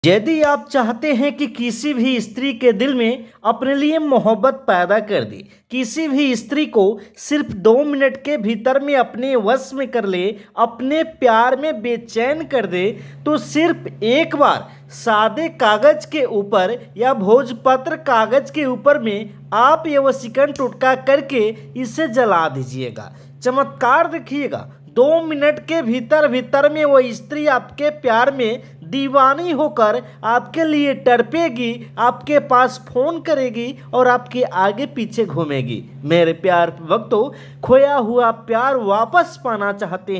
यदि आप चाहते हैं कि किसी भी स्त्री के दिल में अपने लिए मोहब्बत पैदा कर दे, किसी भी स्त्री को सिर्फ 2 मिनट के भीतर में अपने वश में कर ले, अपने प्यार में बेचैन कर दे, तो सिर्फ एक बार सादे कागज के ऊपर या भोजपत्र कागज के ऊपर में आप ये वशीकरण टोटका करके इसे जला दीजिएगा। चमत्कार देखिएगा, 2 मिनट के भीतर भीतर में वो स्त्री आपके प्यार में दीवानी होकर आपके लिए तड़पेगी, आपके पास फोन करेगी और आपके आगे पीछे घूमेगी। मेरे प्यार भक्तों, खोया हुआ प्यार वापस पाना चाहते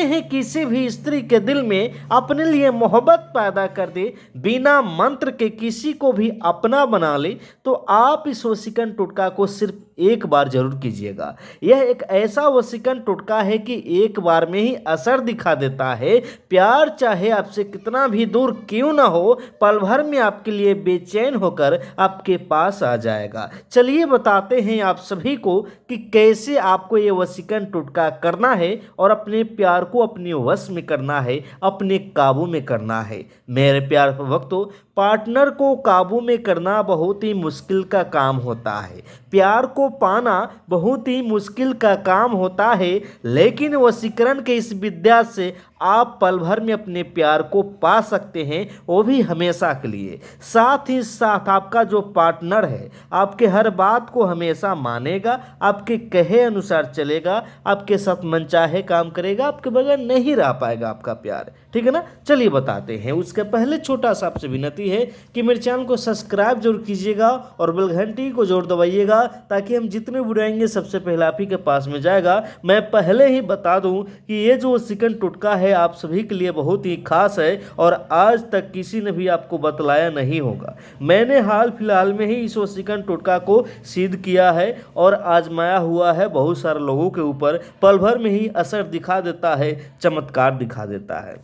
हैं किसी भी स्त्री के दिल में अपने लिए मोहब्बत पैदा कर दे, बिना मंत्र के किसी को भी अपना बना ले, तो आप इस वशीकरण टोटका को सिर्फ एक बार जरूर कीजिएगा। यह एक ऐसा वशीकरण टोटका है कि एक बार में ही असर दिखा देता है। प्यार चाहे आपसे कितना भी दूर क्यों ना हो, पल भर में आपके लिए बेचैन होकर आपके पास आ जाएगा। चलिए बताते हैं आप सभी को कि कैसे आपको ये वशीकरण टोटका करना है और अपने प्यार को अपने वश में करना है, अपने काबू में करना है। मेरे प्यार भक्तों, पार्टनर को काबू में करना बहुत ही मुश्किल का काम होता है, प्यार को पाना बहुत ही मुश्किल का काम होता है, लेकिन वशीकरण के इस विद्या से आप पल भर में अपने प्यार को पा सकते हैं, वो भी हमेशा के लिए। साथ ही साथ आपका जो पार्टनर है आपके हर बात को हमेशा मानेगा, आपके कहे अनुसार चलेगा, आपके साथ मनचाहे काम करेगा, आपके बगैर नहीं रह पाएगा आपका प्यार। ठीक है ना। चलिए बताते हैं। उसके पहले छोटा सा आपसे विनती है कि मेरे चैनल को सब्सक्राइब जरूर कीजिएगा और बेल घंटी को जरूर दबाइएगा, ताकि हम जितने बुलाएंगे सबसे पहले आप ही के पास में जाएगा। मैं पहले ही बता दूं कि ये जो वशीकरण टोटका है आप सभी के लिए बहुत ही खास है और आज तक किसी ने भी आपको बतलाया नहीं होगा। मैंने हाल फिलहाल में ही इस वशीकरण टोटका को सिद्ध किया है और आजमाया हुआ है बहुत सारे लोगों के ऊपर। पल भर में ही असर दिखा देता है, चमत्कार दिखा देता है।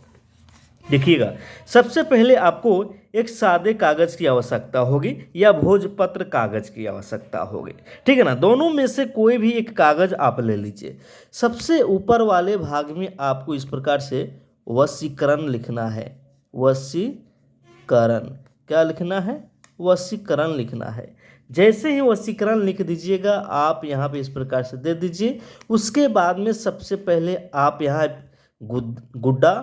देखिएगा, सबसे पहले आपको एक सादे कागज की आवश्यकता होगी या भोजपत्र कागज की आवश्यकता होगी। ठीक है ना। दोनों में से कोई भी एक कागज आप ले लीजिए। सबसे ऊपर वाले भाग में आपको इस प्रकार से वशीकरण लिखना है। वशीकरण क्या लिखना है? वशीकरण लिखना है। जैसे ही वशीकरण लिख दीजिएगा आप यहाँ पे इस प्रकार से दे दीजिए। उसके बाद में सबसे पहले आप यहाँ गुड्डा,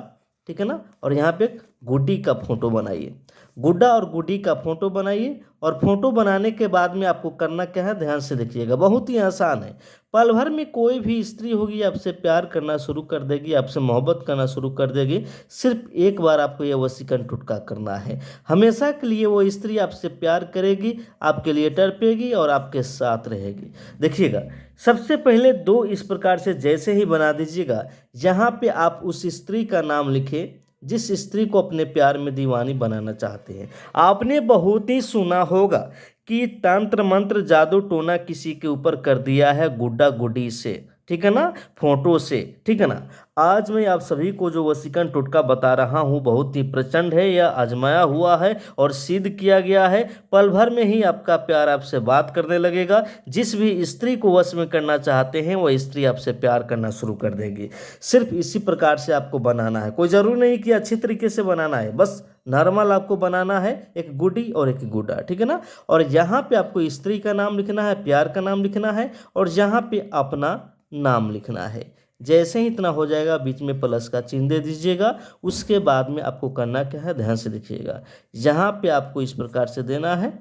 ठीक है ना, और यहाँ पे गुड्डी का फोटो बनाइए। गुड्डा और गुड्डी का फोटो बनाइए और फोटो बनाने के बाद में आपको करना क्या है, ध्यान से देखिएगा, बहुत ही आसान है। पल भर में कोई भी स्त्री होगी आपसे प्यार करना शुरू कर देगी, आपसे मोहब्बत करना शुरू कर देगी। सिर्फ एक बार आपको यह वशीकरण टोटका करना है। हमेशा के लिए वो स्त्री आपसे प्यार करेगी, आपके लिए तड़पेगी और आपके साथ रहेगी। देखिएगा, सबसे पहले 2 इस प्रकार से जैसे ही बना दीजिएगा, यहाँ पे आप उस स्त्री का नाम लिखें जिस स्त्री को अपने प्यार में दीवानी बनाना चाहते हैं। आपने बहुत ही सुना होगा कि तंत्र मंत्र जादू टोना किसी के ऊपर कर दिया है गुड्डा गुड्डी से, ठीक है ना, फोटो से। ठीक है ना। आज मैं आप सभी को जो वशीकरण टोटका बता रहा हूँ बहुत ही प्रचंड है, यह आजमाया हुआ है और सिद्ध किया गया है। पल भर में ही आपका प्यार आपसे बात करने लगेगा। जिस भी स्त्री को वश में करना चाहते हैं वह स्त्री आपसे प्यार करना शुरू कर देगी। सिर्फ इसी प्रकार से आपको बनाना है। कोई ज़रूरी नहीं कि अच्छी तरीके से बनाना है, बस नॉर्मल आपको बनाना है, एक गुड्डी और एक गुड्डा। ठीक है ना। और यहाँ पे आपको स्त्री का नाम लिखना है, प्यार का नाम लिखना है और यहाँ पे अपना नाम लिखना है। जैसे ही इतना हो जाएगा बीच में प्लस का चिन्ह दे दीजिएगा। उसके बाद में आपको करना क्या है, ध्यान से देखिएगा, यहाँ पे आपको इस प्रकार से देना है।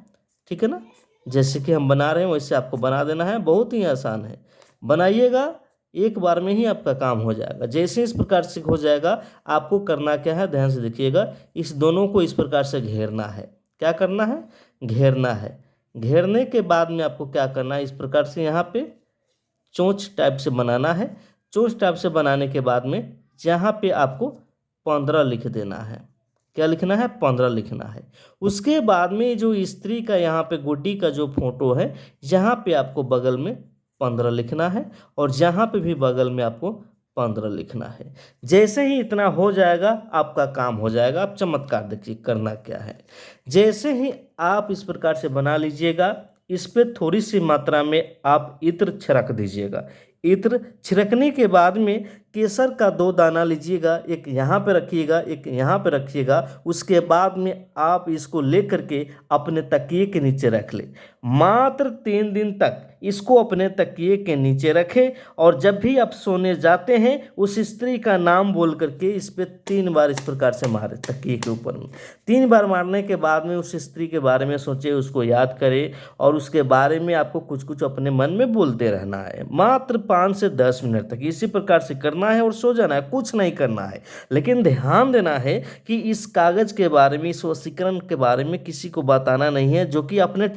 ठीक है ना। जैसे कि हम बना रहे हैं वैसे आपको बना देना है। बहुत ही आसान है, बनाइएगा, एक बार में ही आपका काम हो जाएगा। जैसे इस प्रकार से हो जाएगा आपको करना क्या है, ध्यान से देखिएगा, इस दोनों को इस प्रकार से घेरना है। क्या करना है? घेरना है। घेरने के बाद में आपको क्या करना है, इस प्रकार से यहाँ पे चोंच टाइप से बनाना है। चोंच टाइप से बनाने के बाद में यहाँ पे आपको 15 लिख देना है। क्या लिखना है? 15 लिखना है। उसके बाद में जो स्त्री का यहाँ पे गुड्डी का जो फोटो है यहाँ पे आपको बगल में 15 लिखना है और जहाँ पे भी बगल में आपको 15 लिखना है। जैसे ही इतना हो जाएगा आपका काम हो जाएगा। आप चमत्कार देखिए करना क्या है। जैसे ही आप इस प्रकार से बना लीजिएगा, इस पर थोड़ी सी मात्रा में आप इत्र छिड़क दीजिएगा। इत्र छिड़कने के बाद में केसर का 2 दाना लीजिएगा, एक यहाँ पे रखिएगा, एक यहाँ पे रखिएगा। उसके बाद में आप इसको ले करके अपने तकिए के नीचे रख ले। मात्र 3 दिन तक इसको अपने तकिए के नीचे रखें और जब भी आप सोने जाते हैं उस स्त्री का नाम बोल करके इस पे 3 बार इस प्रकार से मारे तकिए के ऊपर में। 3 बार मारने के बाद में उस स्त्री के बारे में सोचे, उसको याद करें और उसके बारे में आपको कुछ कुछ अपने मन में बोलते रहना है। मात्र 5 से 10 मिनट तक इसी प्रकार से करना है और सो जाना है, कुछ नहीं करना है। लेकिन ध्यान देना है कि इस कागज के बारे में, इस वशीकरण के बारे में किसी को बताना नहीं है जो कि आपने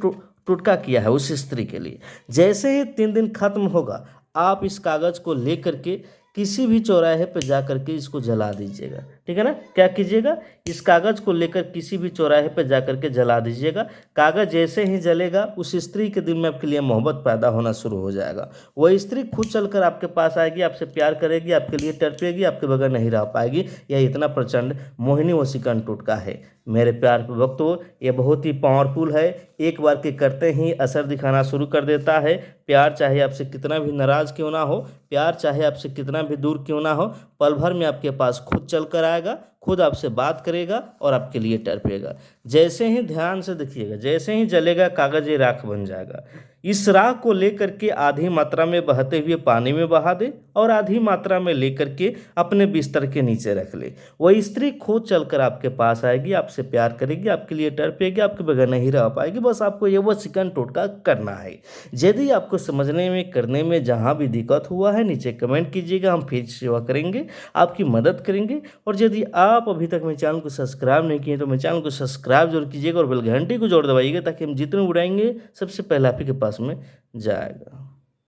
टोटका किया है उस स्त्री के लिए। जैसे ही 3 दिन खत्म होगा आप इस कागज को ले करके किसी भी चौराहे पर जा करके इसको जला दीजिएगा, ठीक है ना। क्या कीजिएगा, इस कागज को लेकर किसी भी चौराहे पर जा करके जला दीजिएगा। कागज जैसे ही जलेगा उस स्त्री के दिल में आपके लिए मोहब्बत पैदा होना शुरू हो जाएगा। वह स्त्री खुद चलकर आपके पास आएगी, आपसे प्यार करेगी, आपके लिए तड़पेगी, आपके बगैर नहीं रह पाएगी। यह इतना प्रचंड मोहिनी वशीकरण टोटका है मेरे प्यार भक्तों। ये बहुत ही पावरफुल है, एक बार के करते ही असर दिखाना शुरू कर देता है। प्यार चाहे आपसे कितना भी नाराज़ क्यों ना हो, प्यार चाहे आपसे कितना भी दूर क्यों ना हो, पल भर में आपके पास खुद चल कर आएगा, खुद आपसे बात करेगा और आपके लिए तड़पेगा। जैसे ही, ध्यान से देखिएगा, जैसे ही जलेगा कागज ये राख बन जाएगा। इस राख को लेकर के आधी मात्रा में बहते हुए पानी में बहा दे और आधी मात्रा में लेकर के अपने बिस्तर के नीचे रख ले। वह स्त्री खुद चलकर आपके पास आएगी, आपसे प्यार करेगी, आपके लिए तड़पेगी, आपके बगैर नहीं रह पाएगी। बस आपको ये वशीकरण टोटका करना है। यदि आपको समझने में, करने में जहाँ भी दिक्कत हुआ है नीचे कमेंट कीजिएगा, हम फिर सेवा करेंगे, आपकी मदद करेंगे। और यदि आप अभी तक मेरे चैनल को सब्सक्राइब नहीं किए तो मेरे चैनल को सब्सक्राइब जरूर कीजिएगा और बेल घंटी को जोड़ दबाइएगा ताकि हम जितने उड़ाएंगे सबसे पहले आप ही के पास में जाएगा।